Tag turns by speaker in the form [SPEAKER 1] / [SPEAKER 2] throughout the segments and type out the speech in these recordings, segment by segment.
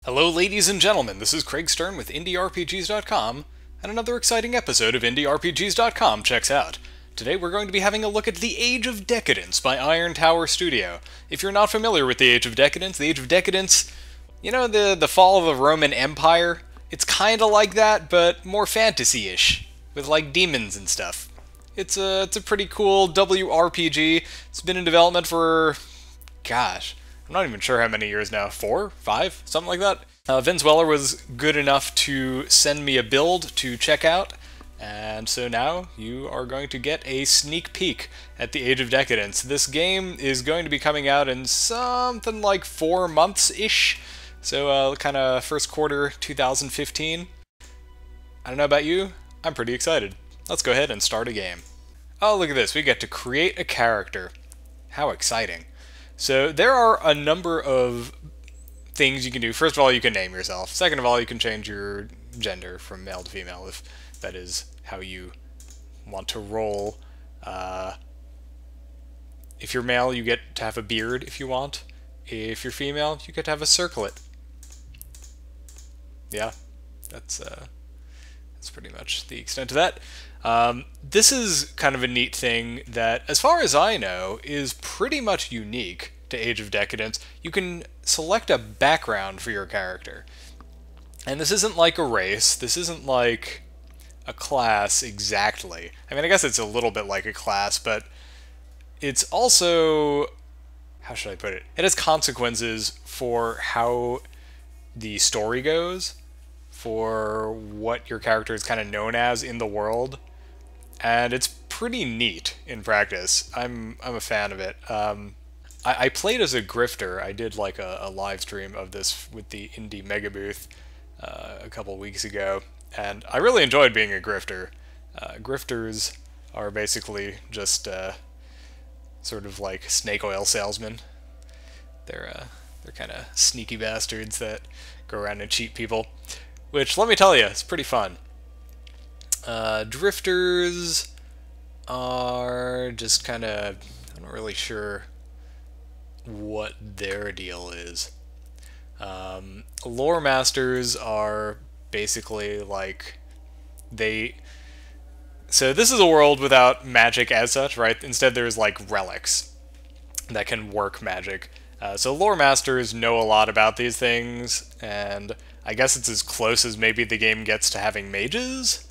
[SPEAKER 1] Hello ladies and gentlemen, this is Craig Stern with IndieRPGs.com, and another exciting episode of IndieRPGs.com checks out. Today we're going to be having a look at The Age of Decadence by Iron Tower Studio. If you're not familiar with The Age of Decadence, you know the fall of the Roman Empire? It's kinda like that, but more fantasy-ish, with like demons and stuff. It's a pretty cool WRPG. It's been in development for, gosh, I'm not even sure how many years now, 4, 5, something like that. Vince Weller was good enough to send me a build to check out, and so now you are going to get a sneak peek at The Age of Decadence. This game is going to be coming out in something like 4 months-ish, so kind of first quarter 2015. I don't know about you, I'm pretty excited. Let's go ahead and start a game. Oh, look at this, we get to create a character. How exciting. So there are a number of things you can do. First of all, you can name yourself. Second of all, you can change your gender from male to female if that is how you want to roll. If you're male, you get to have a beard if you want. If you're female, you get to have a circlet. Yeah, that's pretty much the extent of that. This is kind of a neat thing that, as far as I know, is pretty much unique to Age of Decadence. You can select a background for your character. And this isn't like a race, this isn't like a class exactly. I mean, I guess it's a little bit like a class, but it's also, how should I put it? It has consequences for how the story goes, for what your character is kind of known as in the world, and it's pretty neat in practice. I'm a fan of it. I played as a grifter. I did like a live stream of this with the Indie Mega Booth a couple weeks ago, and I really enjoyed being a grifter. Grifters are basically just sort of like snake oil salesmen. They're kind of sneaky bastards that go around and cheat people. Which, let me tell you, it's pretty fun. Drifters are just kind of, I'm not really sure what their deal is. Lore masters are basically like, so this is a world without magic as such, right? Instead there's like relics that can work magic. So lore masters know a lot about these things, and I guess it's as close as maybe the game gets to having mages.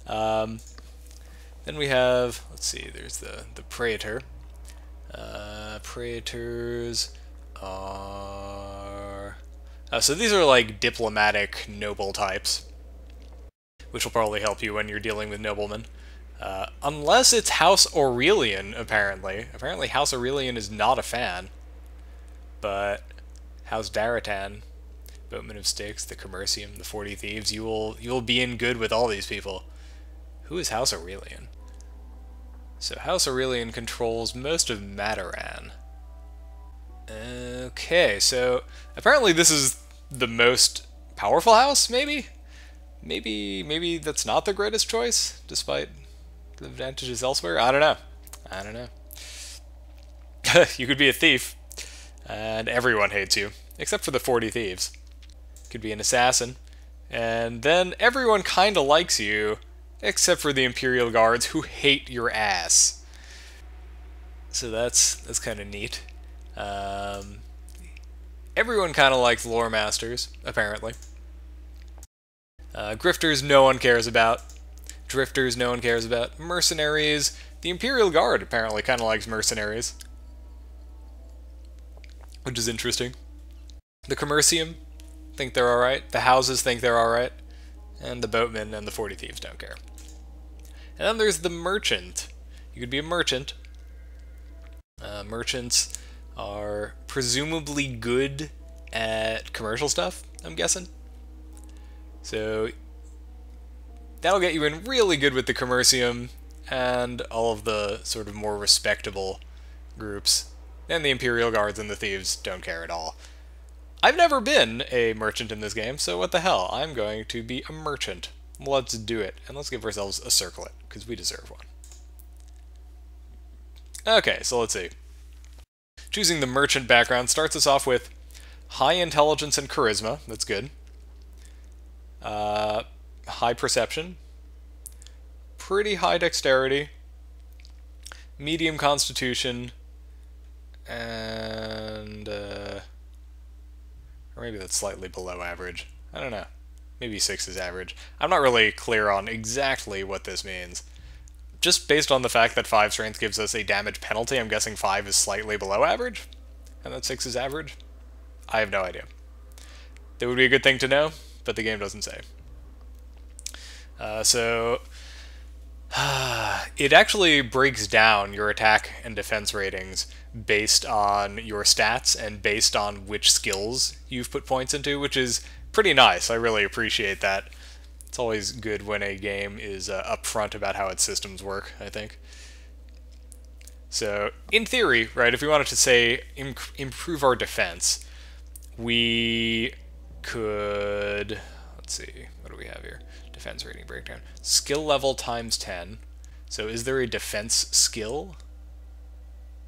[SPEAKER 1] Then we have, let's see, there's the Praetor. Praetors are... so these are like diplomatic noble types, which will probably help you when you're dealing with noblemen. Unless it's House Aurelian, apparently. Apparently House Aurelian is not a fan. But House Daratan, Boatman of Styx, the Commercium, the 40 Thieves, you will be in good with all these people. Who is House Aurelian? So House Aurelian controls most of Mataran. Okay, so apparently this is the most powerful house, maybe? Maybe that's not the greatest choice, despite the advantages elsewhere? I don't know. You could be a thief, and everyone hates you, except for the 40 Thieves. Could be an assassin, and then everyone kinda likes you, except for the Imperial Guards, who hate your ass. So that's kinda neat. Everyone kinda likes lore masters, apparently. Grifters no one cares about. Drifters no one cares about. Mercenaries, the Imperial Guard apparently kinda likes mercenaries, which is interesting. The Commercium think they're alright, the houses think they're alright, and the boatmen and the 40 Thieves don't care. And then there's the Merchant. You could be a merchant. Merchants are presumably good at commercial stuff, I'm guessing. So that'll get you in really good with the Commercium and all of the sort of more respectable groups. And the Imperial Guards and the Thieves don't care at all. I've never been a merchant in this game, so what the hell? I'm going to be a merchant. Let's do it, and let's give ourselves a circlet, because we deserve one. Okay, so let's see. Choosing the merchant background starts us off with High intelligence and charisma, that's good. High perception. Pretty high dexterity. Medium constitution. And, or maybe that's slightly below average. I don't know. Maybe 6 is average. I'm not really clear on exactly what this means. Just based on the fact that 5 strength gives us a damage penalty, I'm guessing 5 is slightly below average, and that 6 is average? I have no idea. That would be a good thing to know, but the game doesn't say. It actually breaks down your attack and defense ratings based on your stats and based on which skills you've put points into, which is pretty nice. I really appreciate that. It's always good when a game is upfront about how its systems work, I think. So, in theory, right, if we wanted to say improve our defense, we could, let's see, what do we have here? Defense rating breakdown. Skill level times 10. So is there a defense skill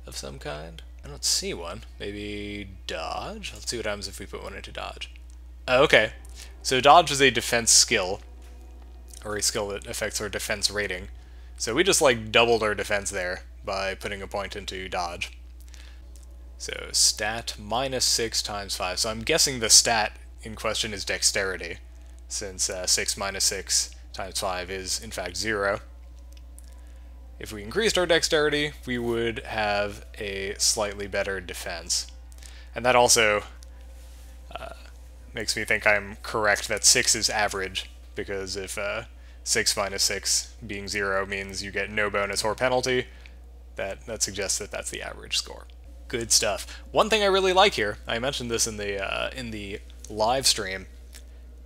[SPEAKER 1] of some kind? I don't see one. Maybe dodge? Let's see what happens if we put one into dodge. Okay, so dodge is a defense skill, or a skill that affects our defense rating. So we just like doubled our defense there by putting a point into dodge. So stat minus 6 times 5. So I'm guessing the stat in question is dexterity, since 6 minus 6 times 5 is in fact 0. If we increased our dexterity, we would have a slightly better defense. And that also makes me think I'm correct that 6 is average, because if 6 minus 6 being 0 means you get no bonus or penalty, that suggests that that's the average score. Good stuff. One thing I really like here, I mentioned this in the live stream,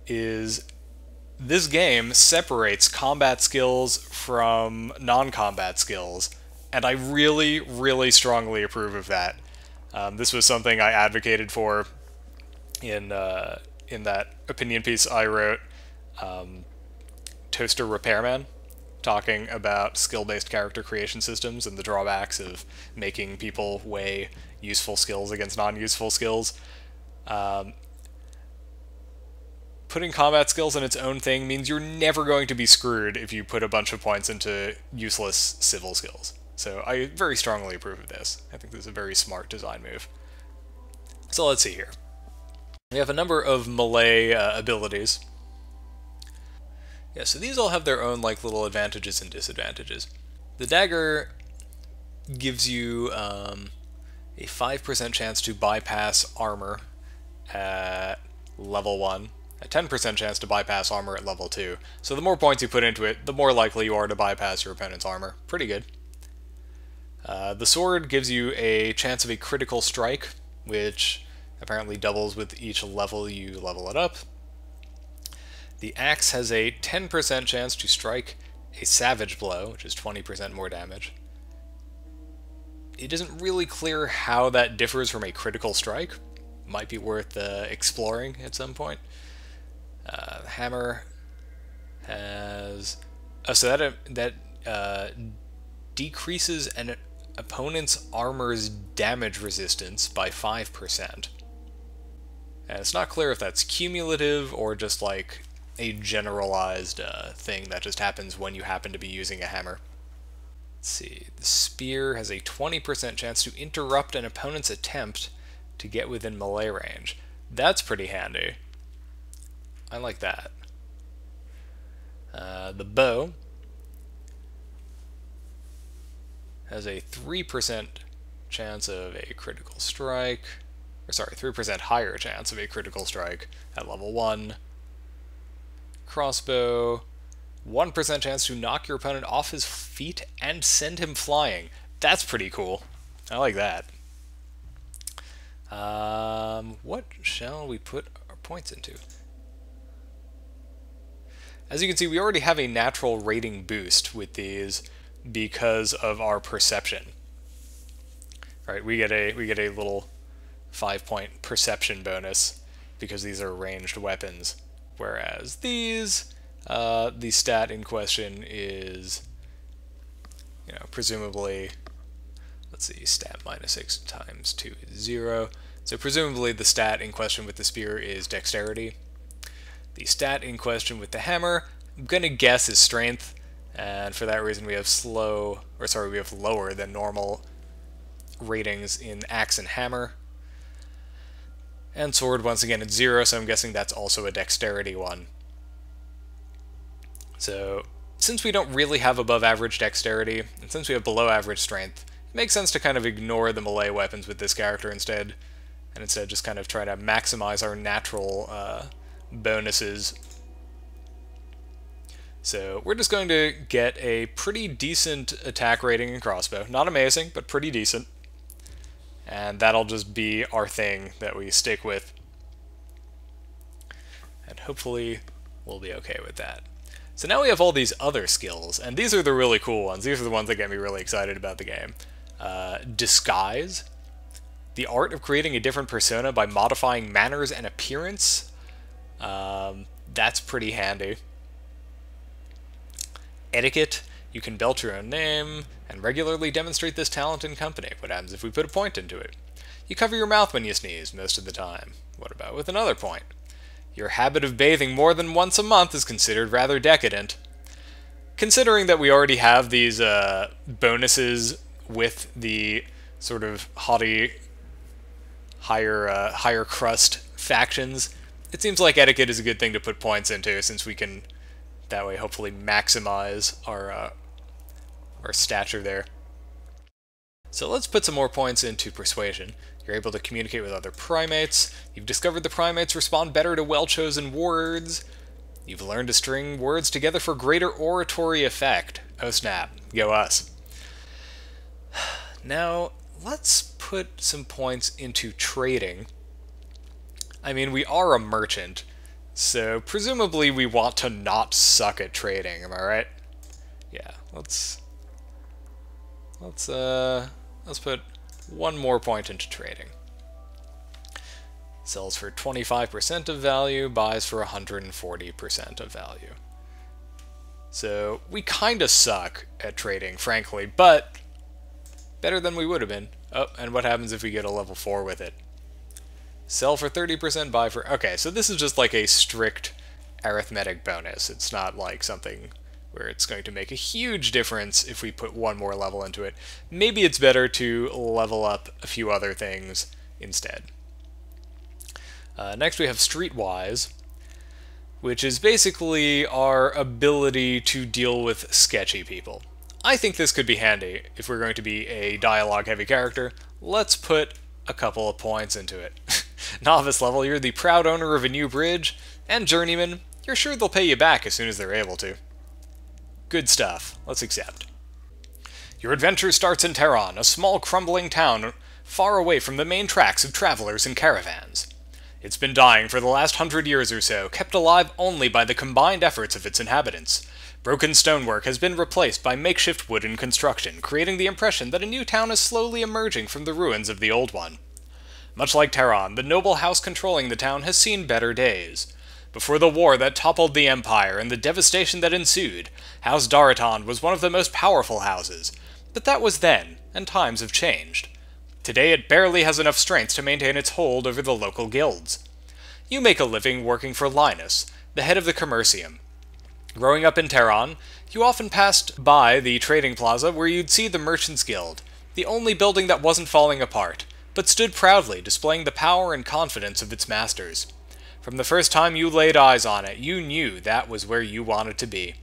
[SPEAKER 1] is this game separates combat skills from non-combat skills, and I really, really strongly approve of that. This was something I advocated for in that opinion piece I wrote, Toaster Repairman, talking about skill-based character creation systems and the drawbacks of making people weigh useful skills against non-useful skills. Putting combat skills in its own thing means you're never going to be screwed if you put a bunch of points into useless civil skills. So I very strongly approve of this. I think this is a very smart design move. So let's see here. We have a number of melee abilities. Yeah, so these all have their own like little advantages and disadvantages. The dagger gives you a 5% chance to bypass armor at level 1, a 10% chance to bypass armor at level 2. So the more points you put into it, the more likely you are to bypass your opponent's armor. Pretty good. The sword gives you a chance of a critical strike, which apparently doubles with each level you level it up. The axe has a 10% chance to strike a savage blow, which is 20% more damage. It isn't really clear how that differs from a critical strike. Might be worth exploring at some point. The hammer has... Oh, so that decreases an opponent's armor's damage resistance by 5%. And it's not clear if that's cumulative or just like a generalized thing that just happens when you happen to be using a hammer. Let's see, the spear has a 20% chance to interrupt an opponent's attempt to get within melee range. That's pretty handy. I like that. The bow has a 3% chance of a critical strike, or sorry, 3% higher chance of a critical strike at level 1. Crossbow, 1% chance to knock your opponent off his feet and send him flying. That's pretty cool. I like that. What shall we put our points into? As you can see, we already have a natural rating boost with these because of our perception. Right, we get a little 5-point perception bonus because these are ranged weapons. Whereas these, the stat in question is, presumably, let's see, stat minus 6 times 2 is 0. So presumably the stat in question with the spear is dexterity. The stat in question with the hammer, I'm gonna guess, is strength, and for that reason we have we have lower than normal ratings in axe and hammer. And sword, once again, it's 0, so I'm guessing that's also a dexterity one. So, since we don't really have above average dexterity, and since we have below average strength, it makes sense to kind of ignore the melee weapons with this character instead, and instead just kind of try to maximize our natural bonuses. So we're just going to get a pretty decent attack rating in crossbow. Not amazing, but pretty decent. And that'll just be our thing that we stick with. And hopefully we'll be okay with that. So now we have all these other skills, and these are the really cool ones. These are the ones that get me really excited about the game. Disguise. The art of creating a different persona by modifying manners and appearance. That's pretty handy. Etiquette. You can belch your own name and regularly demonstrate this talent in company. What happens if we put a point into it? You cover your mouth when you sneeze most of the time. What about with another point? Your habit of bathing more than once a month is considered rather decadent. Considering that we already have these bonuses with the sort of haughty, higher crust factions, it seems like etiquette is a good thing to put points into, since we can that way hopefully maximize our stature there. So let's put some more points into persuasion. You're able to communicate with other primates. You've discovered the primates respond better to well-chosen words. You've learned to string words together for greater oratory effect. Oh snap, go us. Now, let's put some points into trading. I mean, we are a merchant, so presumably we want to not suck at trading, am I right? Yeah, let's put one more point into trading. Sells for 25% of value, buys for 140% of value. So we kinda suck at trading, frankly, but better than we would have been. Oh, and what happens if we get a level 4 with it? Sell for 30%, buy for... Okay, so this is just like a strict arithmetic bonus. It's not like something where it's going to make a huge difference if we put one more level into it. Maybe it's better to level up a few other things instead. Next we have Streetwise, which is basically our ability to deal with sketchy people. I think this could be handy if we're going to be a dialogue-heavy character. Let's put a couple of points into it. Novice level, you're the proud owner of a new bridge, and journeyman, you're sure they'll pay you back as soon as they're able to. Good stuff. Let's accept. Your adventure starts in Terron, a small crumbling town far away from the main tracks of travelers and caravans. It's been dying for the last 100 years or so, kept alive only by the combined efforts of its inhabitants. Broken stonework has been replaced by makeshift wooden construction, creating the impression that a new town is slowly emerging from the ruins of the old one. Much like Terron, the noble house controlling the town has seen better days. Before the war that toppled the Empire and the devastation that ensued, House Daraton was one of the most powerful houses. But that was then, and times have changed. Today it barely has enough strength to maintain its hold over the local guilds. You make a living working for Linus, the head of the Commercium. Growing up in Terron, you often passed by the trading plaza where you'd see the Merchants Guild, the only building that wasn't falling apart, but stood proudly, displaying the power and confidence of its masters. From the first time you laid eyes on it, you knew that was where you wanted to be.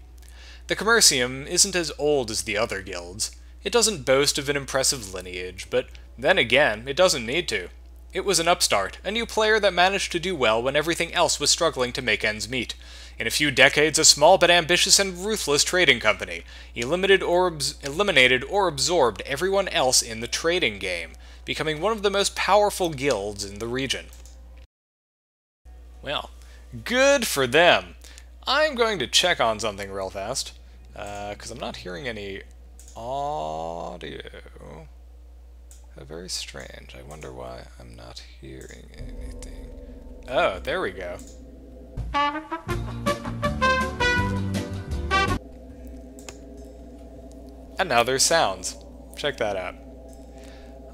[SPEAKER 1] The Commercium isn't as old as the other guilds. It doesn't boast of an impressive lineage, but then again, it doesn't need to. It was an upstart, a new player that managed to do well when everything else was struggling to make ends meet. In a few decades, a small but ambitious and ruthless trading company eliminated or absorbed everyone else in the trading game, becoming one of the most powerful guilds in the region. Well, good for them. I'm going to check on something real fast, because I'm not hearing any audio. Very strange. I wonder why I'm not hearing anything. Oh, there we go. And now there's sounds. Check that out.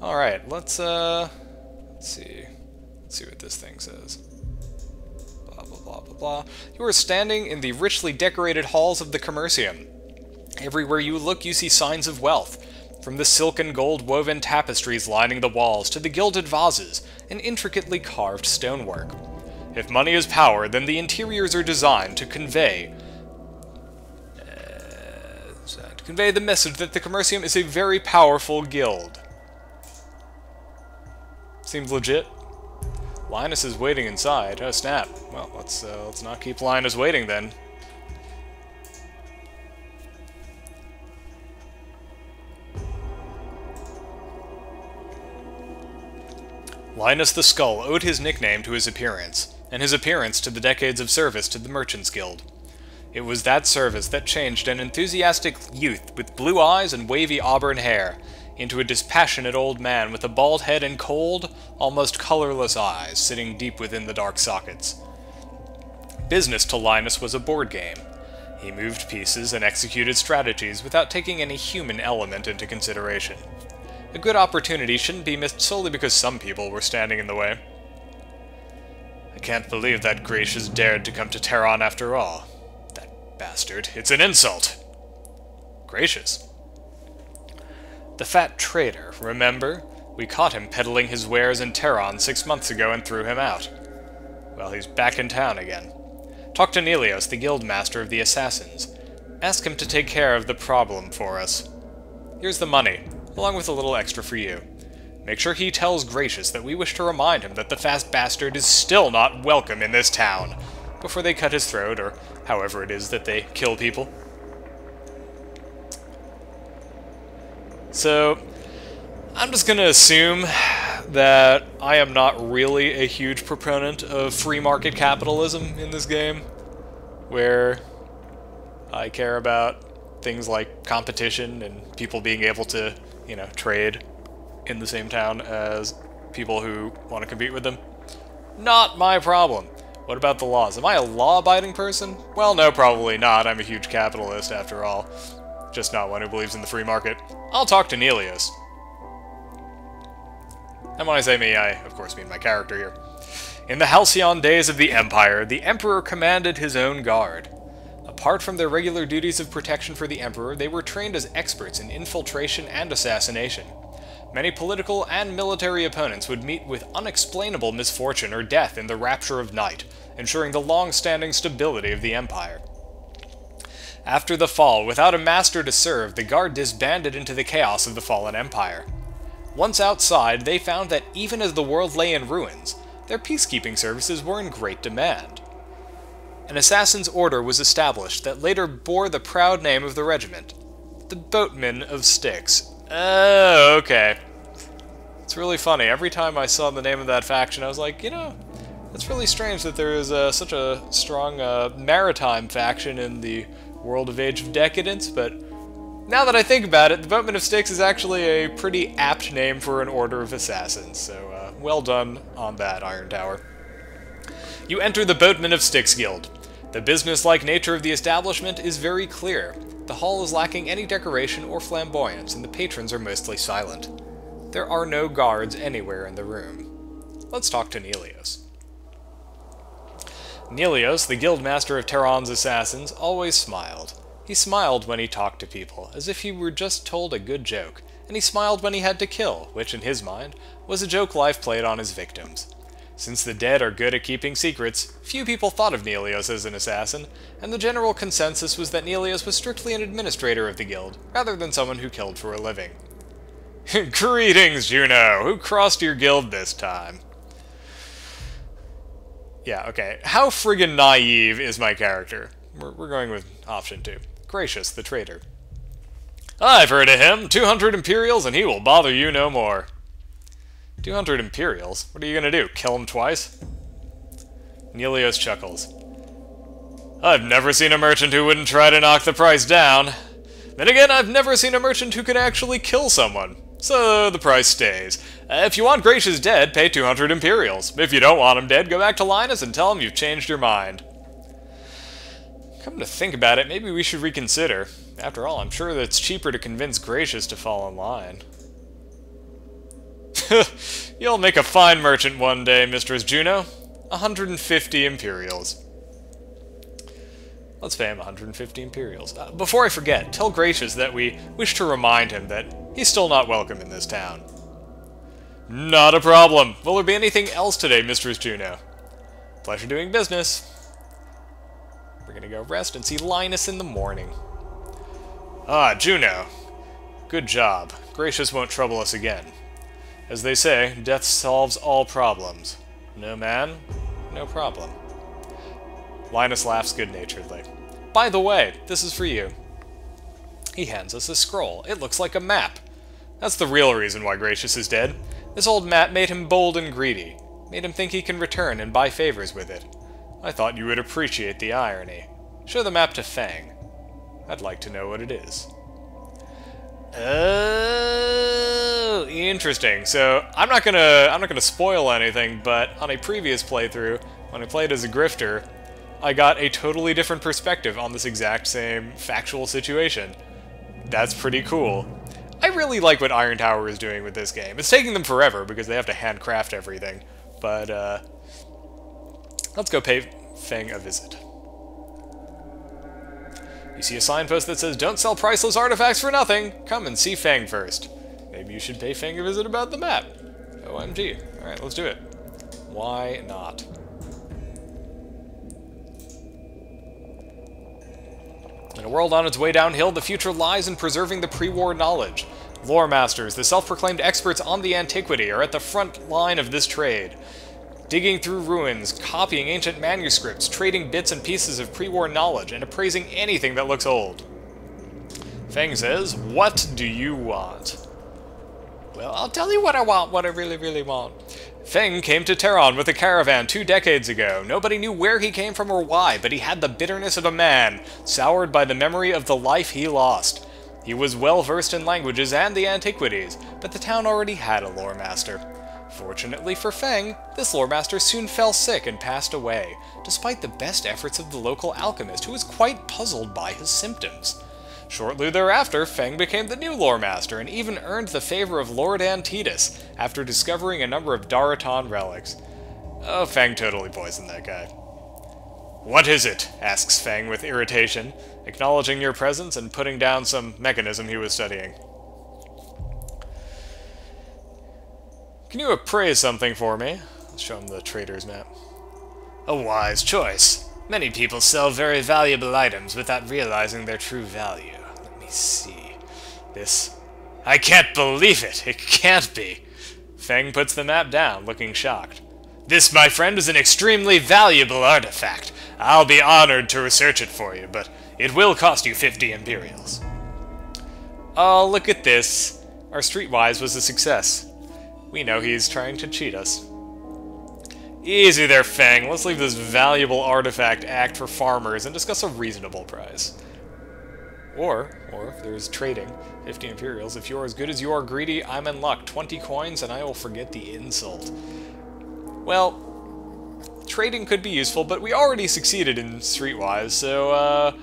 [SPEAKER 1] Alright, let's see. Let's see what this thing says. Blah, blah, blah, blah, blah. You are standing in the richly decorated halls of the Commercium. Everywhere you look, you see signs of wealth. From the silk and gold woven tapestries lining the walls to the gilded vases and intricately carved stonework. If money is power, then the interiors are designed to convey the message that the Commercium is a very powerful guild. Seems legit. Linus is waiting inside. Oh snap. Well, let's not keep Linus waiting then. Linus the Skull owed his nickname to his appearance, and his appearance to the decades of service to the Merchants Guild. It was that service that changed an enthusiastic youth with blue eyes and wavy auburn hair into a dispassionate old man with a bald head and cold, almost colorless eyes sitting deep within the dark sockets. Business to Linus was a board game. He moved pieces and executed strategies without taking any human element into consideration. A good opportunity shouldn't be missed solely because some people were standing in the way. I can't believe that Gracious dared to come to Terron after all. That bastard. It's an insult! Gracious. The fat trader, remember? We caught him peddling his wares in Terron 6 months ago and threw him out. Well, he's back in town again. Talk to Nelios, the guild master of the assassins. Ask him to take care of the problem for us. Here's the money, along with a little extra for you. Make sure he tells Gracious that we wish to remind him that the fast bastard is still not welcome in this town, before they cut his throat, or however it is that they kill people. So, I'm just gonna assume that I am not really a huge proponent of free market capitalism in this game, where I care about things like competition and people being able to, you know, trade in the same town as people who want to compete with them. Not my problem. What about the laws? Am I a law-abiding person? Well, no, probably not. I'm a huge capitalist, after all. Just not one who believes in the free market. I'll talk to Nelios. And when I say me, I, of course, mean my character here. In the halcyon days of the Empire, the Emperor commanded his own guard. Apart from their regular duties of protection for the Emperor, they were trained as experts in infiltration and assassination. Many political and military opponents would meet with unexplainable misfortune or death in the rapture of night, ensuring the long-standing stability of the Empire. After the fall, without a master to serve, the Guard disbanded into the chaos of the fallen Empire. Once outside, they found that even as the world lay in ruins, their peacekeeping services were in great demand. An assassin's order was established that later bore the proud name of the regiment, the Boatmen of Styx. Oh, okay. It's really funny. Every time I saw the name of that faction, I was like, you know, it's really strange that there is such a strong maritime faction in the world of Age of Decadence, but now that I think about it, the Boatmen of Styx is actually a pretty apt name for an order of assassins, so well done on that, Iron Tower. You enter the Boatmen of Styx Guild. The business-like nature of the establishment is very clear. The hall is lacking any decoration or flamboyance, and the patrons are mostly silent. There are no guards anywhere in the room. Let's talk to Nelios. Nelios, the guildmaster of Terron's assassins, always smiled. He smiled when he talked to people, as if he were just told a good joke, and he smiled when he had to kill, which, in his mind, was a joke life played on his victims. Since the dead are good at keeping secrets, few people thought of Nelios as an assassin, and the general consensus was that Nelios was strictly an administrator of the guild, rather than someone who killed for a living. Greetings, Juno! Who crossed your guild this time? Yeah, okay. How friggin' naive is my character? We're going with option 2. Gracious, the traitor. I've heard of him. 200 Imperials, and he will bother you no more. 200 Imperials? What are you gonna do, kill him twice? Nelios chuckles. I've never seen a merchant who wouldn't try to knock the price down. Then again, I've never seen a merchant who could actually kill someone. So the price stays. If you want Gracious dead, pay 200 Imperials. If you don't want him dead, go back to Linus and tell him you've changed your mind. Come to think about it, maybe we should reconsider. After all, I'm sure that it's cheaper to convince Gracious to fall in line. You'll make a fine merchant one day, Mistress Juno. 150 Imperials. Let's pay him 150 Imperials. Before I forget, tell Gracious that we wish to remind him that he's still not welcome in this town. Not a problem. Will there be anything else today, Mistress Juno? Pleasure doing business. We're gonna go rest and see Linus in the morning. Ah, Juno. Good job. Gracious won't trouble us again. As they say, death solves all problems. No man, no problem. Linus laughs good-naturedly. By the way, this is for you. He hands us a scroll. It looks like a map. That's the real reason why Gracious is dead. This old map made him bold and greedy. Made him think he can return and buy favors with it. I thought you would appreciate the irony. Show the map to Fang. I'd like to know what it is. Oh, interesting. So I'm not gonna spoil anything, but on a previous playthrough, when I played as a grifter, I got a totally different perspective on this exact same factual situation. That's pretty cool. I really like what Iron Tower is doing with this game. It's taking them forever because they have to handcraft everything, but let's go pay Fang a visit. You see a signpost that says, "Don't sell priceless artifacts for nothing. Come and see Fang first." Maybe you should pay Fang a visit about the map. OMG. Alright, let's do it. Why not? In a world on its way downhill, the future lies in preserving the pre-war knowledge. Lore masters, the self-proclaimed experts on the antiquity, are at the front line of this trade. Digging through ruins, copying ancient manuscripts, trading bits and pieces of pre-war knowledge, and appraising anything that looks old. Fang says, "What do you want?" Well, I'll tell you what I want, what I really, really want. Fang came to Terron with a caravan 2 decades ago. Nobody knew where he came from or why, but he had the bitterness of a man, soured by the memory of the life he lost. He was well versed in languages and the antiquities, but the town already had a lore master. Fortunately for Fang, this lore master soon fell sick and passed away, despite the best efforts of the local alchemist, who was quite puzzled by his symptoms. Shortly thereafter, Fang became the new lore master and even earned the favor of Lord Antidus after discovering a number of Daraton relics. Oh, Fang totally poisoned that guy. "What is it?" asks Fang with irritation, acknowledging your presence and putting down some mechanism he was studying. "Can you appraise something for me?" Let's show him the trader's map. "A wise choice. Many people sell very valuable items without realizing their true value. Let me see. This... I can't believe it! It can't be!" Fang puts the map down, looking shocked. "This, my friend, is an extremely valuable artifact. I'll be honored to research it for you, but it will cost you 50 Imperials. Oh, look at this. Our Streetwise was a success. We know he's trying to cheat us. Easy there, Fang. Let's leave this valuable artifact act for farmers and discuss a reasonable price. Or if there's trading, 50 Imperials. If you're as good as you are greedy, I'm in luck. 20 coins and I will forget the insult. Well, trading could be useful, but we already succeeded in Streetwise, so,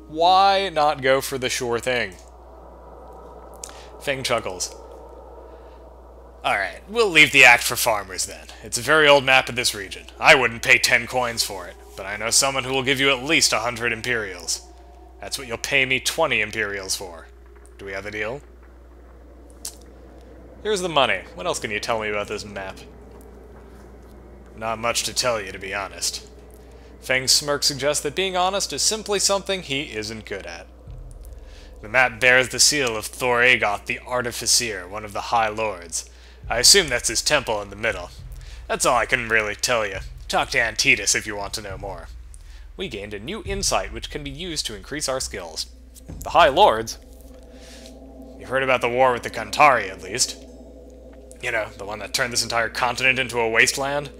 [SPEAKER 1] why not go for the sure thing? Fang chuckles. Alright, we'll leave the act for farmers then. It's a very old map of this region. I wouldn't pay 10 coins for it, but I know someone who will give you at least 100 Imperials. That's what you'll pay me 20 Imperials for. Do we have a deal? Here's the money. What else can you tell me about this map? Not much to tell you, to be honest. Fang's smirk suggests that being honest is simply something he isn't good at. The map bears the seal of Thor Agoth the Artificer, one of the High Lords. I assume that's his temple in the middle. That's all I can really tell you. Talk to Antidus if you want to know more. We gained a new insight which can be used to increase our skills. The High Lords? You've heard about the war with the Kantari, at least. You know, the one that turned this entire continent into a wasteland?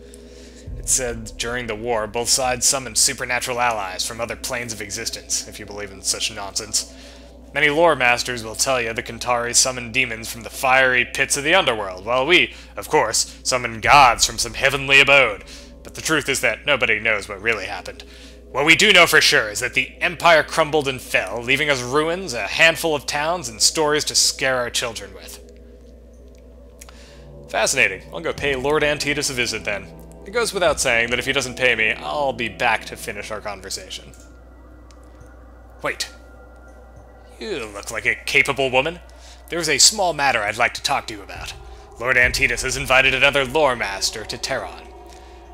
[SPEAKER 1] It said during the war, both sides summoned supernatural allies from other planes of existence, if you believe in such nonsense. Many lore masters will tell you the Kantari summoned demons from the fiery pits of the underworld, while we, of course, summoned gods from some heavenly abode. But the truth is that nobody knows what really happened. What we do know for sure is that the Empire crumbled and fell, leaving us ruins, a handful of towns, and stories to scare our children with. Fascinating. I'll go pay Lord Antidus a visit then. It goes without saying that if he doesn't pay me, I'll be back to finish our conversation. Wait. You look like a capable woman. There's a small matter I'd like to talk to you about. Lord Antidus has invited another lore master to Terron.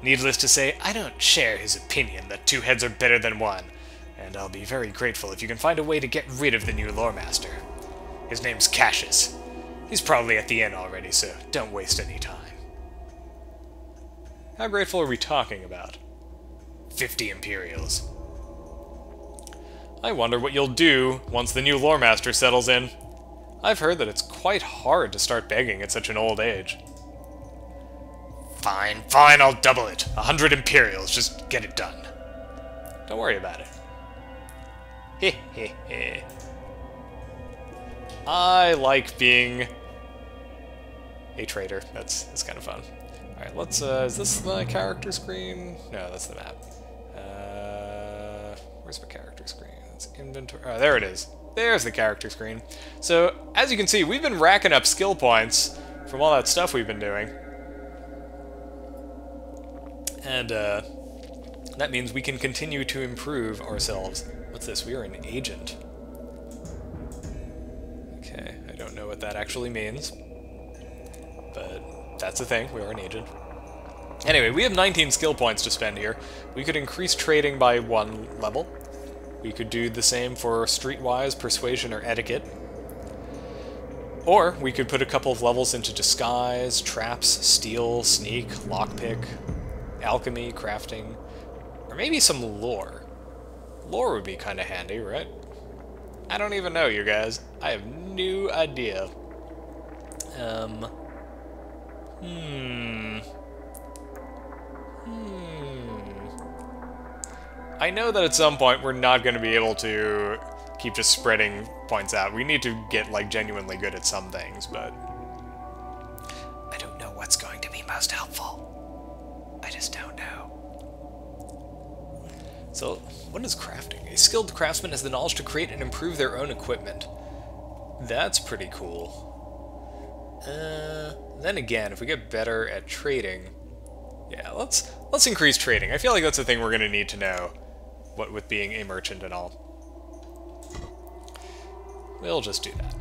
[SPEAKER 1] Needless to say, I don't share his opinion that two heads are better than one, and I'll be very grateful if you can find a way to get rid of the new lore master. His name's Cassius. He's probably at the inn already, so don't waste any time. How grateful are we talking about? 50 Imperials. I wonder what you'll do once the new lore master settles in. I've heard that it's quite hard to start begging at such an old age. Fine, I'll double it. 100 Imperials, just get it done. Don't worry about it. Heh heh heh. I like being a traitor. That's kind of fun. Alright, let's, is this the character screen? No, that's the map. Where's my character screen? It's inventory. Oh, there it is. There's the character screen. So, as you can see, we've been racking up skill points from all that stuff we've been doing. And, that means we can continue to improve ourselves. What's this? We are an agent. Okay, I don't know what that actually means. But that's the thing, we are an agent. Anyway, we have 19 skill points to spend here. We could increase trading by 1 level. We could do the same for streetwise, persuasion, or etiquette. Or we could put a couple of levels into disguise, traps, steal, sneak, lockpick, alchemy, crafting, or maybe some lore. Lore would be kind of handy, right? I don't even know, you guys. I have no idea. I know that at some point we're not going to be able to keep just spreading points out. We need to get, like, genuinely good at some things, but I don't know what's going to be most helpful. I just don't know. So, what is crafting? A skilled craftsman has the knowledge to create and improve their own equipment. That's pretty cool. Then again, if we get better at trading, yeah, let's increase trading. I feel like that's the thing we're going to need to know, what with being a merchant and all. We'll just do that.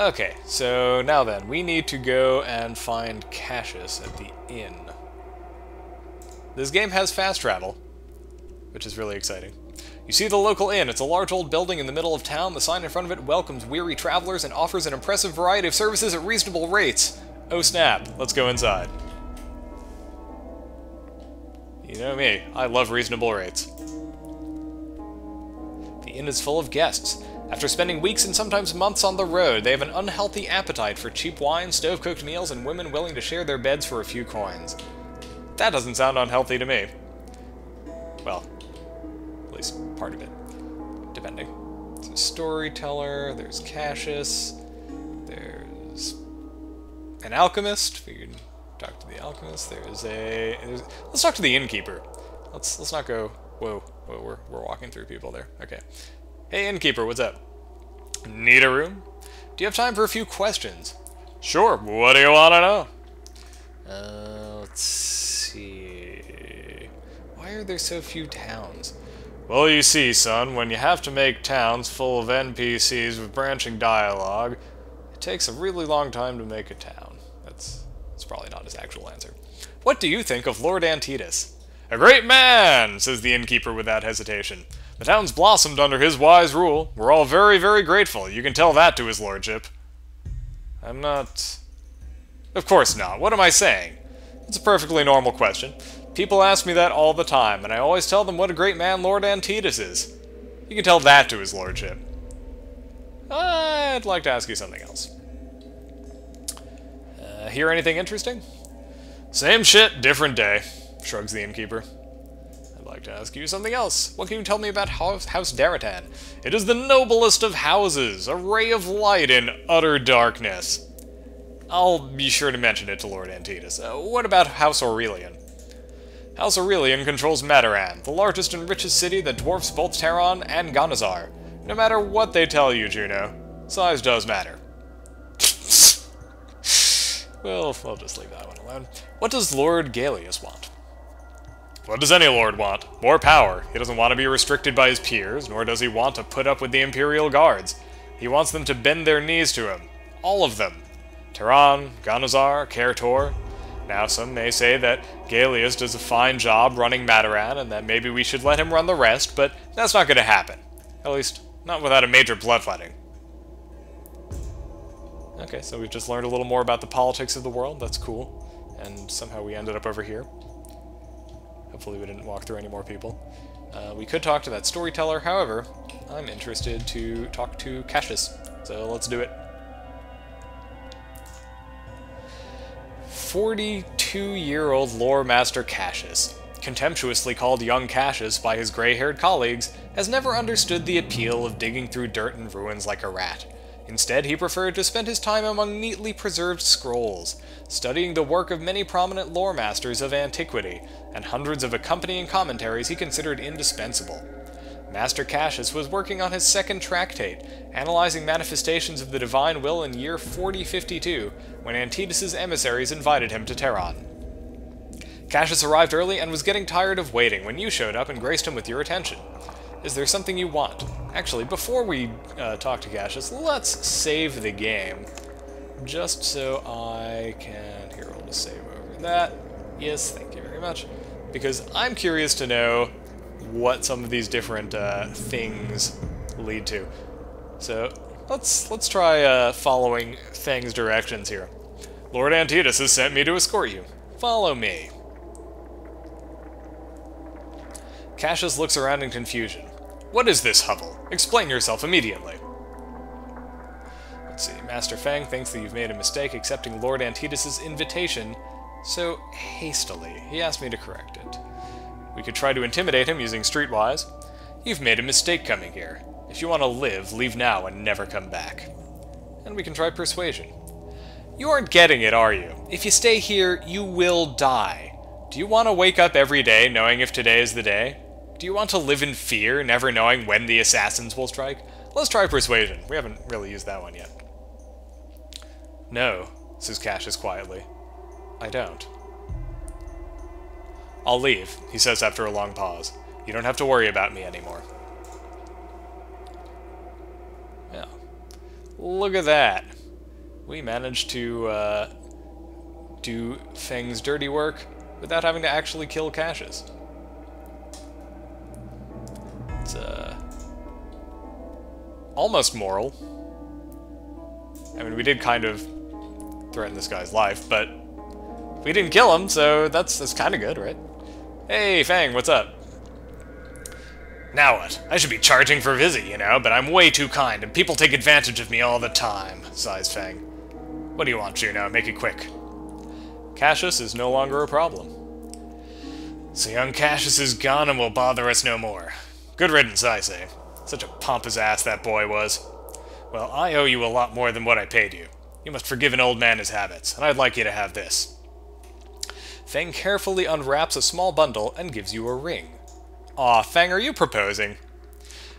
[SPEAKER 1] Okay, so now then, we need to go and find Cassius at the inn. This game has fast travel, which is really exciting. You see the local inn. It's a large old building in the middle of town. The sign in front of it welcomes weary travelers and offers an impressive variety of services at reasonable rates. Oh snap, let's go inside. You know me, I love reasonable rates. The inn is full of guests. After spending weeks and sometimes months on the road, they have an unhealthy appetite for cheap wine, stove-cooked meals, and women willing to share their beds for a few coins. That doesn't sound unhealthy to me. Well, at least part of it, depending. There's a storyteller, there's Cassius, there's an alchemist. We can talk to the alchemist. Let's talk to the innkeeper. Let's not go. Whoa, we're walking through people there. Okay. Hey, innkeeper, what's up? Need a room? Do you have time for a few questions? Sure. What do you want to know? Let's see. Why are there so few towns? Well, you see, son, when you have to make towns full of NPCs with branching dialogue, it takes a really long time to make a town. That's probably not his actual answer. What do you think of Lord Antidus? A great man, says the innkeeper without hesitation. The town's blossomed under his wise rule. We're all very, very grateful. You can tell that to his lordship. I'm not... Of course not. What am I saying? It's a perfectly normal question. People ask me that all the time, and I always tell them what a great man Lord Antidus is. You can tell that to his lordship. I'd like to ask you something else. Hear anything interesting? Same shit, different day, shrugs the innkeeper. I'd like to ask you something else. What can you tell me about House Daratan? It is the noblest of houses, a ray of light in utter darkness. I'll be sure to mention it to Lord Antidus. What about House Aurelian? House Aurelian controls Mataran, the largest and richest city that dwarfs both Terron and Ganazar. No matter what they tell you, Juno, size does matter. we'll just leave that one alone. What does Lord Gallius want? What does any lord want? More power. He doesn't want to be restricted by his peers, nor does he want to put up with the Imperial Guards. He wants them to bend their knees to him. All of them. Terron, Ganazar, Kertor. Now, some may say that Gallius does a fine job running Mataran, and that maybe we should let him run the rest, but that's not going to happen. At least, not without a major bloodletting. Okay, so we've just learned a little more about the politics of the world. That's cool. And somehow we ended up over here. Hopefully we didn't walk through any more people. We could talk to that storyteller, however, I'm interested to talk to Cassius, so let's do it. 42-year-old lore master Cassius, contemptuously called young Cassius by his gray-haired colleagues, has never understood the appeal of digging through dirt and ruins like a rat. Instead, he preferred to spend his time among neatly preserved scrolls, studying the work of many prominent lore masters of antiquity, and hundreds of accompanying commentaries he considered indispensable. Master Cassius was working on his second tractate, analyzing manifestations of the divine will in year 4052, when Antidus' emissaries invited him to Terron. Cassius arrived early and was getting tired of waiting when you showed up and graced him with your attention. Is there something you want? Actually, before we talk to Cassius, let's save the game. Just so I can... Here, we'll just save over that. Yes, thank you very much. Because I'm curious to know what some of these different things lead to. So, let's try following Fang's directions here. Lord Antidus has sent me to escort you. Follow me. Cassius looks around in confusion. What is this hovel? Explain yourself immediately. Let's see. Master Fang thinks that you've made a mistake accepting Lord Antidus' invitation so hastily. He asked me to correct it. We could try to intimidate him using Streetwise. You've made a mistake coming here. If you want to live, leave now and never come back. And we can try persuasion. You aren't getting it, are you? If you stay here, you will die. Do you want to wake up every day knowing if today is the day? Do you want to live in fear, never knowing when the assassins will strike? Let's try persuasion. We haven't really used that one yet. No, says Cassius quietly. I don't. I'll leave, he says after a long pause. You don't have to worry about me anymore. Yeah. Look at that. We managed to do Fang's dirty work without having to actually kill Cassius. It's almost moral. I mean, we did kind of threaten this guy's life, but we didn't kill him, so that's kind of good, right? Hey, Fang, what's up? Now what? I should be charging for a visit, you know, but I'm way too kind, and people take advantage of me all the time, sighs Fang. What do you want, Juno? Make it quick. Cassius is no longer a problem. So young Cassius is gone and will bother us no more. Good riddance, I say. Such a pompous ass that boy was. Well, I owe you a lot more than what I paid you. You must forgive an old man his habits, and I'd like you to have this. Fang carefully unwraps a small bundle and gives you a ring. Aw, Fang, are you proposing?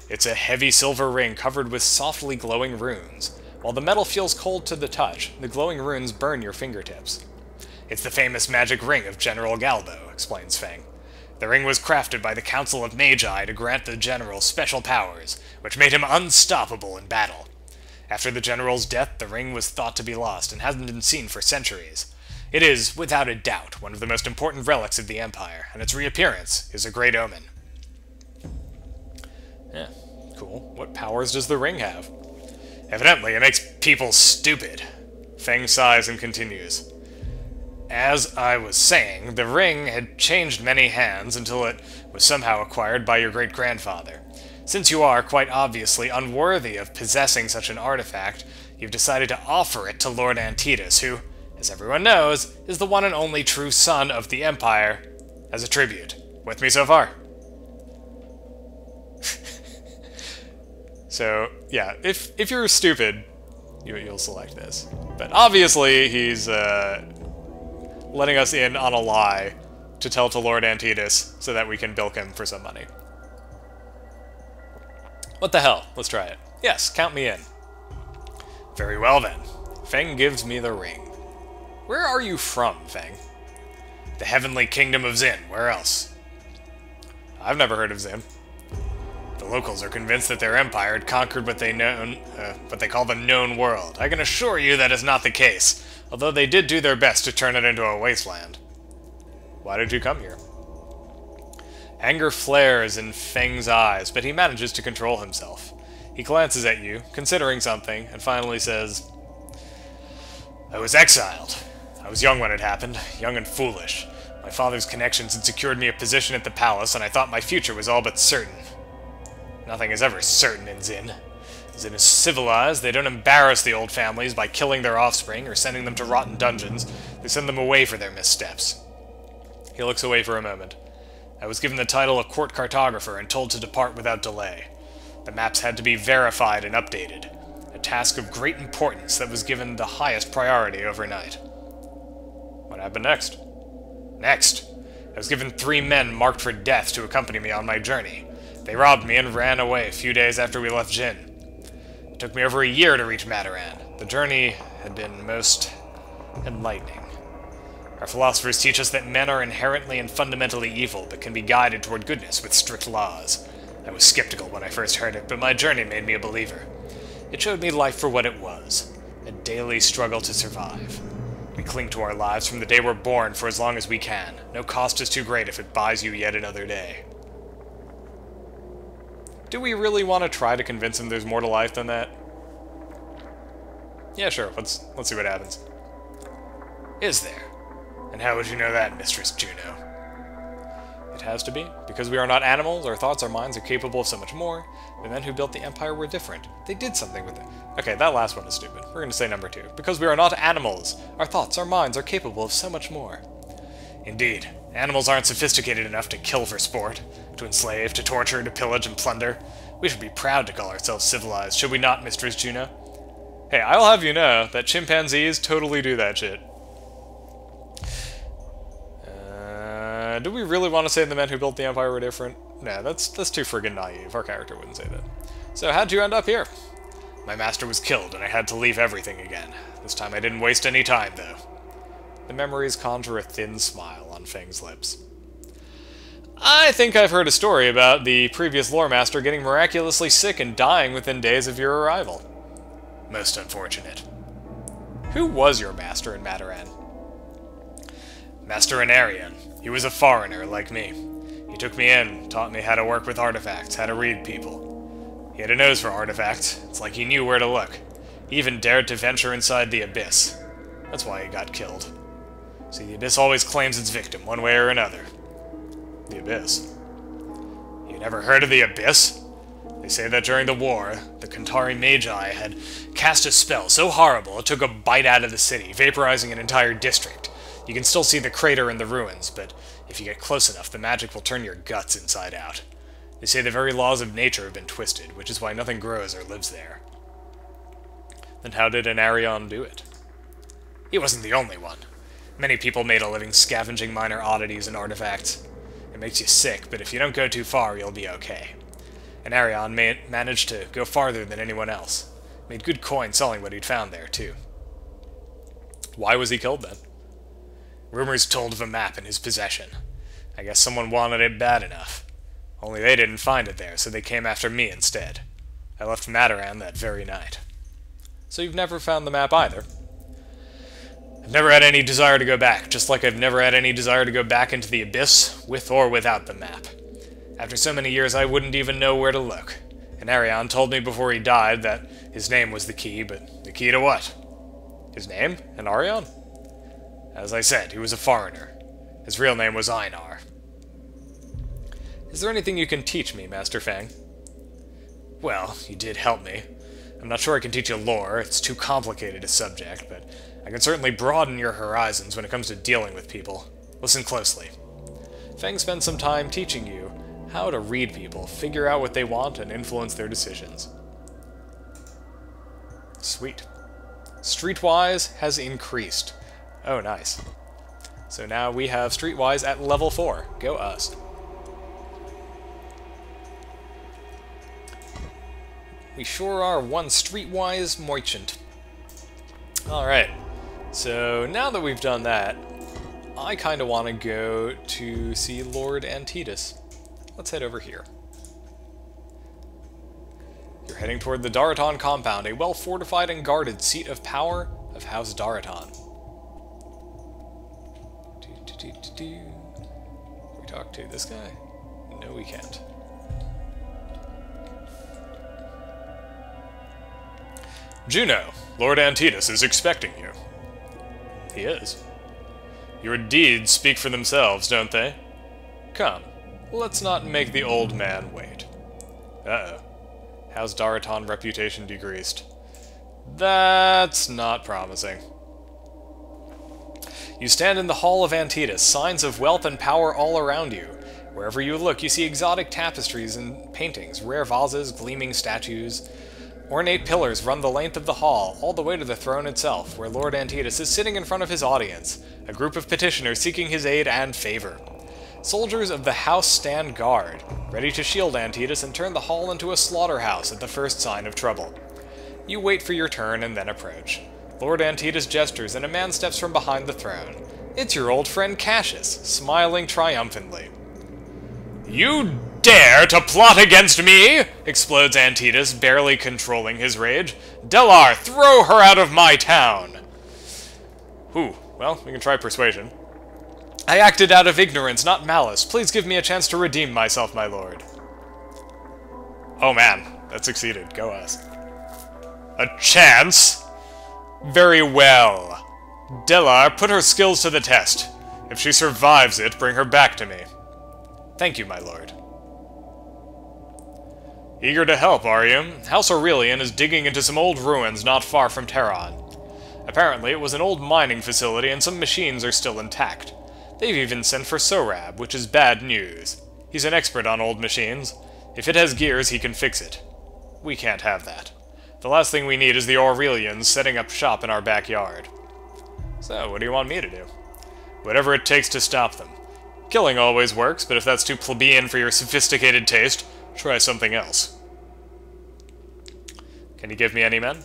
[SPEAKER 1] It's a heavy silver ring covered with softly glowing runes. While the metal feels cold to the touch, the glowing runes burn your fingertips. It's the famous magic ring of General Galbo, explains Fang. The ring was crafted by the Council of Magi to grant the General special powers, which made him unstoppable in battle. After the General's death, the ring was thought to be lost and hasn't been seen for centuries. It is, without a doubt, one of the most important relics of the Empire, and its reappearance is a great omen. Yeah, cool. What powers does the ring have? Evidently, it makes people stupid. Fang sighs and continues. As I was saying, the ring had changed many hands until it was somehow acquired by your great-grandfather. Since you are, quite obviously, unworthy of possessing such an artifact, you've decided to offer it to Lord Antidus, who, as everyone knows, is the one and only true son of the Empire, as a tribute. With me so far? So, yeah, if you're stupid, you'll select this. But obviously, he's letting us in on a lie to tell to Lord Antidus so that we can bilk him for some money. What the hell? Let's try it. Yes, count me in. Very well then. Fang gives me the ring. Where are you from, Feng? The heavenly kingdom of Zin. Where else? I've never heard of Zin. The locals are convinced that their empire had conquered what they call the known world. I can assure you that is not the case, although they did do their best to turn it into a wasteland. Why did you come here? Anger flares in Feng's eyes, but he manages to control himself. He glances at you, considering something, and finally says, I was exiled. I was young when it happened, young and foolish. My father's connections had secured me a position at the palace, and I thought my future was all but certain. Nothing is ever certain in Zin. Zin is civilized. They don't embarrass the old families by killing their offspring or sending them to rotten dungeons. They send them away for their missteps. He looks away for a moment. I was given the title of court cartographer and told to depart without delay. The maps had to be verified and updated, a task of great importance that was given the highest priority overnight. What happened next? Next, I was given 3 men marked for death to accompany me on my journey. They robbed me and ran away a few days after we left Jin. It took me over a year to reach Mataran. The journey had been most enlightening. Our philosophers teach us that men are inherently and fundamentally evil, but can be guided toward goodness with strict laws. I was skeptical when I first heard it, but my journey made me a believer. It showed me life for what it was, a daily struggle to survive. We cling to our lives from the day we're born for as long as we can. No cost is too great if it buys you yet another day. Do we really want to try to convince him there's more to life than that? Yeah, sure. Let's see what happens. Is there? And how would you know that, Mistress Juno? It has to be. Because we are not animals, our thoughts, our minds are capable of so much more. The men who built the Empire were different. They did something with it. Okay, that last one is stupid. We're going to say number 2. Because we are not animals, our thoughts, our minds are capable of so much more. Indeed. Animals aren't sophisticated enough to kill for sport, to enslave, to torture, to pillage and plunder. We should be proud to call ourselves civilized, should we not, Mistress Juno? Hey, I'll have you know that chimpanzees totally do that shit. Do we really want to say the men who built the Empire were different? Nah, that's too friggin' naive. Our character wouldn't say that. So, how'd you end up here? My master was killed, and I had to leave everything again. This time I didn't waste any time, though. The memories conjure a thin smile on Feng's lips. I think I've heard a story about the previous lore master getting miraculously sick and dying within days of your arrival. Most unfortunate. Who was your master in Mataran? Master Anarion. He was a foreigner, like me. He took me in, taught me how to work with artifacts, how to read people. He had a nose for artifacts. It's like he knew where to look. He even dared to venture inside the Abyss. That's why he got killed. See, the Abyss always claims its victim, one way or another. The Abyss. You never heard of the Abyss? They say that during the war, the Kantari Magi had cast a spell so horrible it took a bite out of the city, vaporizing an entire district. You can still see the crater and the ruins, but if you get close enough, the magic will turn your guts inside out. They say the very laws of nature have been twisted, which is why nothing grows or lives there. Then how did Anarion do it? He wasn't the only one. Many people made a living scavenging minor oddities and artifacts. It makes you sick, but if you don't go too far, you'll be okay. Anarion managed to go farther than anyone else. Made good coin selling what he'd found there, too. Why was he killed, then? Rumors told of a map in his possession. I guess someone wanted it bad enough. Only they didn't find it there, so they came after me instead. I left Mataran that very night. So you've never found the map either? I've never had any desire to go back, just like I've never had any desire to go back into the Abyss, with or without the map. After so many years, I wouldn't even know where to look. Anarion told me before he died that his name was the key, but the key to what? His name? Anarion? As I said, he was a foreigner. His real name was Einar. Is there anything you can teach me, Master Feng? Well, you did help me. I'm not sure I can teach you lore, it's too complicated a subject, but I can certainly broaden your horizons when it comes to dealing with people. Listen closely. Feng spent some time teaching you how to read people, figure out what they want, and influence their decisions. Sweet. Streetwise has increased. Oh, nice. So now we have Streetwise at level 4. Go us. We sure are one Streetwise merchant. Alright. So now that we've done that, I kind of want to go to see Lord Antidus. Let's head over here. You're heading toward the Daraton compound, a well-fortified and guarded seat of power of House Daraton. Can we talk to this guy? No, we can't. Juno, Lord Antidus is expecting you. He is. Your deeds speak for themselves, don't they? Come, let's not make the old man wait. Uh-oh. How's Daraton reputation decreased? That's not promising. You stand in the Hall of Antidus, signs of wealth and power all around you. Wherever you look, you see exotic tapestries and paintings, rare vases, gleaming statues. Ornate pillars run the length of the hall, all the way to the throne itself, where Lord Antidus is sitting in front of his audience, a group of petitioners seeking his aid and favor. Soldiers of the house stand guard, ready to shield Antidus and turn the hall into a slaughterhouse at the first sign of trouble. You wait for your turn and then approach. Lord Antidus gestures and a man steps from behind the throne. It's your old friend Cassius, smiling triumphantly. You dare to plot against me? Explodes Antidus, barely controlling his rage. Delar, throw her out of my town! Ooh, well, we can try persuasion. I acted out of ignorance, not malice. Please give me a chance to redeem myself, my lord. Oh man, that succeeded. Go us. A chance? Very well. Delar, put her skills to the test. If she survives it, bring her back to me. Thank you, my lord. Eager to help, are you? House Aurelian is digging into some old ruins not far from Terron. Apparently, it was an old mining facility and some machines are still intact. They've even sent for Sorab, which is bad news. He's an expert on old machines. If it has gears, he can fix it. We can't have that. The last thing we need is the Aurelians setting up shop in our backyard. So, what do you want me to do? Whatever it takes to stop them. Killing always works, but if that's too plebeian for your sophisticated taste, try something else. Can you give me any men?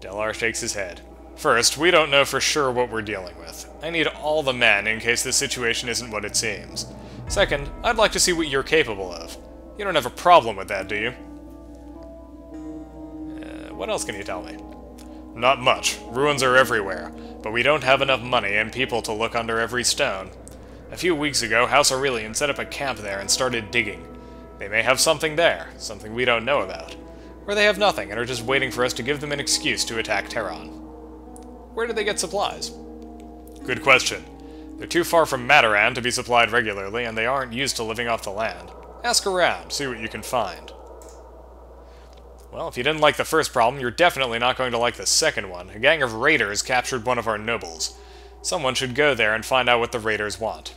[SPEAKER 1] Delar shakes his head. First, we don't know for sure what we're dealing with. I need all the men in case the situation isn't what it seems. Second, I'd like to see what you're capable of. You don't have a problem with that, do you? What else can you tell me? Not much. Ruins are everywhere, but we don't have enough money and people to look under every stone. A few weeks ago, House Aurelian set up a camp there and started digging. They may have something there, something we don't know about. Or they have nothing and are just waiting for us to give them an excuse to attack Terron. Where do they get supplies? Good question. They're too far from Mataran to be supplied regularly, and they aren't used to living off the land. Ask around, see what you can find. Well, if you didn't like the first problem, you're definitely not going to like the second one. A gang of raiders captured one of our nobles. Someone should go there and find out what the raiders want.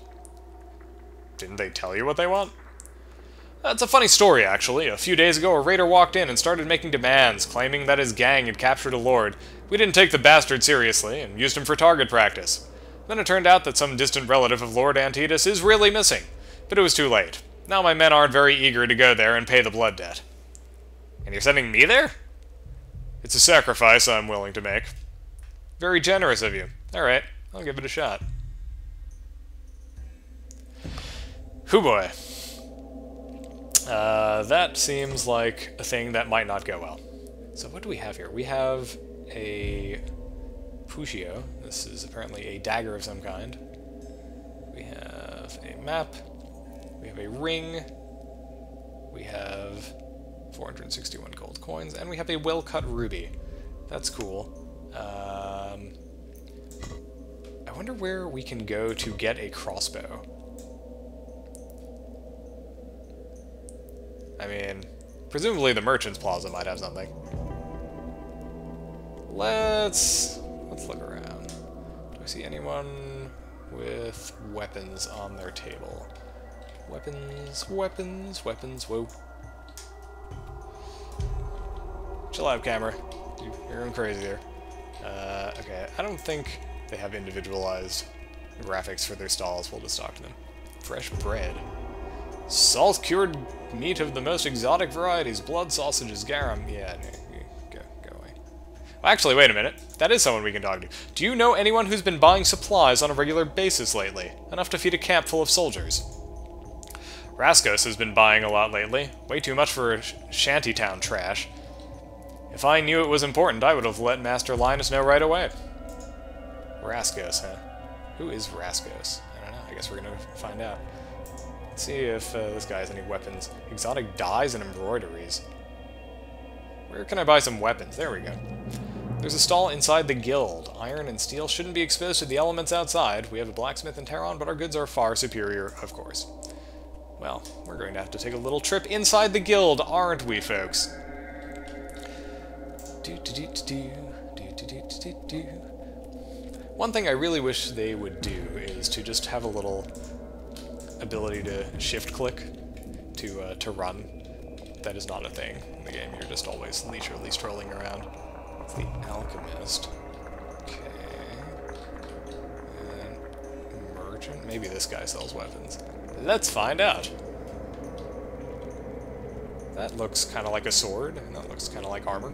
[SPEAKER 1] Didn't they tell you what they want? That's a funny story, actually. A few days ago, a raider walked in and started making demands, claiming that his gang had captured a lord. We didn't take the bastard seriously, and used him for target practice. Then it turned out that some distant relative of Lord Antidus is really missing. But it was too late. Now my men aren't very eager to go there and pay the blood debt. And you're sending me there? It's a sacrifice I'm willing to make. Very generous of you. Alright, I'll give it a shot. Hoo boy. That seems like a thing that might not go well. So what do we have here? We have a Pushio. This is apparently a dagger of some kind. We have a map. We have a ring. We have 461 gold coins. And we have a well-cut ruby. That's cool. I wonder where we can go to get a crossbow. I mean, presumably the Merchant's Plaza might have something. Let's look around. Do I see anyone with weapons on their table? Weapons, weapons, weapons, whoa. Chill out, camera. You're going crazy there. Okay, I don't think they have individualized graphics for their stalls. We'll just talk to them. Fresh bread. Salt-cured meat of the most exotic varieties. Blood, sausages, garum. Yeah, no, go away. Actually, wait a minute. That is someone we can talk to. Do you know anyone who's been buying supplies on a regular basis lately? Enough to feed a camp full of soldiers. Rascos has been buying a lot lately. Way too much for shantytown trash. If I knew it was important, I would have let Master Linus know right away. Rascos, huh? Who is Rascos? I don't know. I guess we're gonna find out. Let's see if this guy has any weapons. Exotic dyes and embroideries. Where can I buy some weapons? There we go. There's a stall inside the guild. Iron and steel shouldn't be exposed to the elements outside. We have a blacksmith in Terron, but our goods are far superior, of course. Well, we're going to have to take a little trip inside the guild, aren't we, folks? One thing I really wish they would do is to just have a little ability to shift-click to run. That is not a thing in the game. You're just always leisurely strolling around. It's the alchemist. Okay. And merchant? Maybe this guy sells weapons. Let's find out. That looks kind of like a sword, and that looks kind of like armor.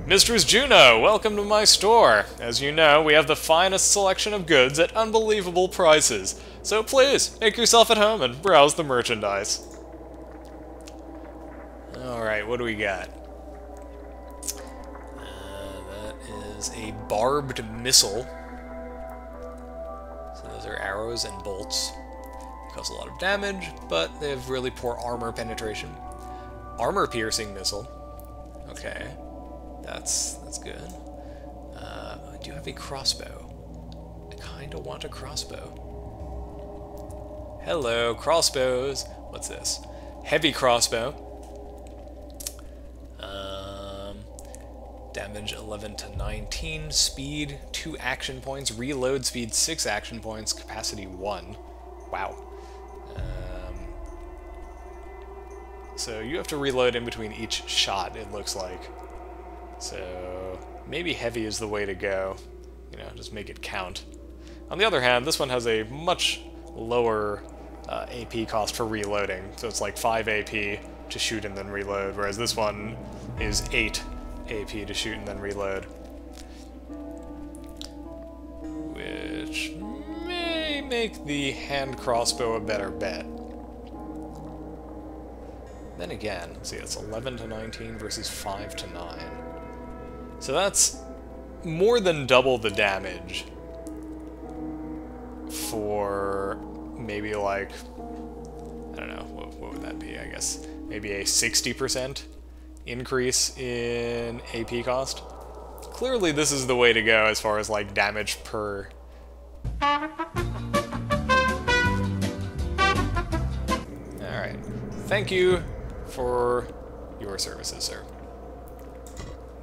[SPEAKER 1] Mistress Juno, welcome to my store. As you know, we have the finest selection of goods at unbelievable prices. So please, make yourself at home and browse the merchandise. Alright, what do we got? That is a barbed missile. So those are arrows and bolts. Cause a lot of damage, but they have really poor armor penetration. Armor-piercing missile. Okay. That's good. I do have a crossbow. I kinda want a crossbow. Hello, crossbows. What's this? Heavy crossbow. Damage 11 to 19, speed 2 action points, reload speed 6 action points, capacity 1. Wow. So you have to reload in between each shot, it looks like. So maybe heavy is the way to go. You know, just make it count. On the other hand, this one has a much lower AP cost for reloading. So it's like 5 AP to shoot and then reload, whereas this one is 8 AP to shoot and then reload. Which may make the hand crossbow a better bet. Then again, let's see, it's 11 to 19 versus 5 to 9. So that's more than double the damage for maybe like, I don't know, what would that be, I guess? Maybe a 60% increase in AP cost. Clearly this is the way to go as far as like damage per... Alright. Thank you for your services, sir.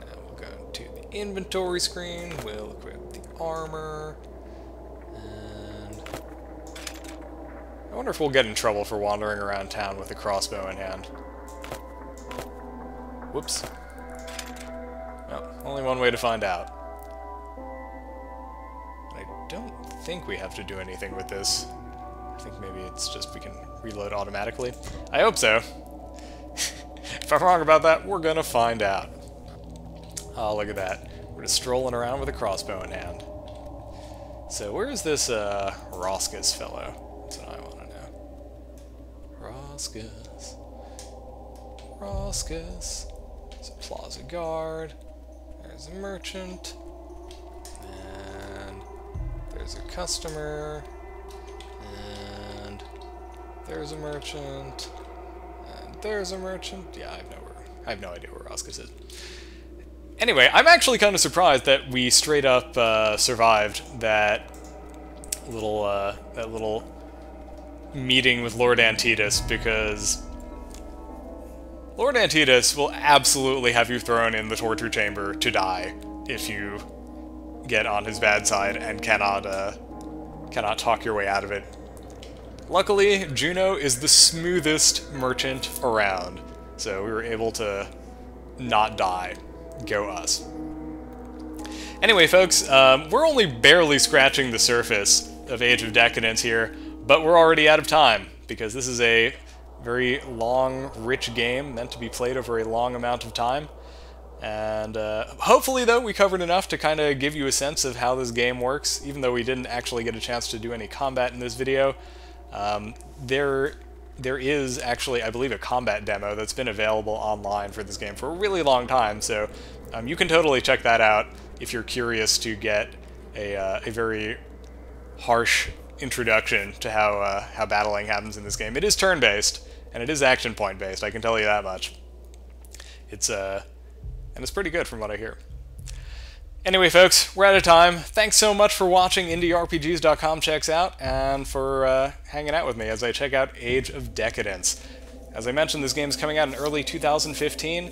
[SPEAKER 1] Now we'll go to the inventory screen, we'll equip the armor, and I wonder if we'll get in trouble for wandering around town with a crossbow in hand. Whoops. Well, only one way to find out. I don't think we have to do anything with this. I think maybe it's just we can reload automatically. I hope so. If I'm wrong about that, we're gonna find out. Oh, look at that. We're just strolling around with a crossbow in hand. So where is this Roscus fellow? That's what I want to know. Roscus. Roscus. There's a plaza guard. There's a merchant. And there's a customer. And there's a merchant. And there's a merchant. Yeah, I have no idea where Roscus is. Anyway, I'm actually kind of surprised that we straight up survived that little meeting with Lord Antidus, because Lord Antidus will absolutely have you thrown in the torture chamber to die if you get on his bad side and cannot talk your way out of it. Luckily, Juno is the smoothest merchant around, so we were able to not die. Go us. Anyway, folks, we're only barely scratching the surface of Age of Decadence here, but we're already out of time, because this is a very long, rich game meant to be played over a long amount of time. And hopefully, though, we covered enough to kind of give you a sense of how this game works, even though we didn't actually get a chance to do any combat in this video. There is actually, I believe, a combat demo that's been available online for this game for a really long time, so you can totally check that out if you're curious to get a very harsh introduction to how battling happens in this game. It is turn-based, and it is action point-based, I can tell you that much. And it's pretty good from what I hear. Anyway, folks, we're out of time. Thanks so much for watching IndieRPGs.com checks out, and for hanging out with me as I check out Age of Decadence. As I mentioned, this game's coming out in early 2015,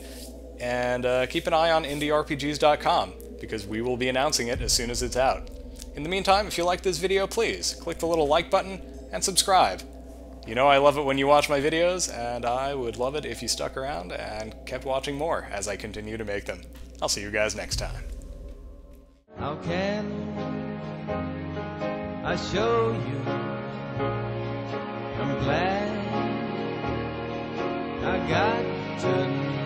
[SPEAKER 1] and keep an eye on IndieRPGs.com, because we will be announcing it as soon as it's out. In the meantime, if you like this video, please click the little like button and subscribe. You know I love it when you watch my videos, and I would love it if you stuck around and kept watching more as I continue to make them. I'll see you guys next time.
[SPEAKER 2] How can I show you I'm glad I got to know?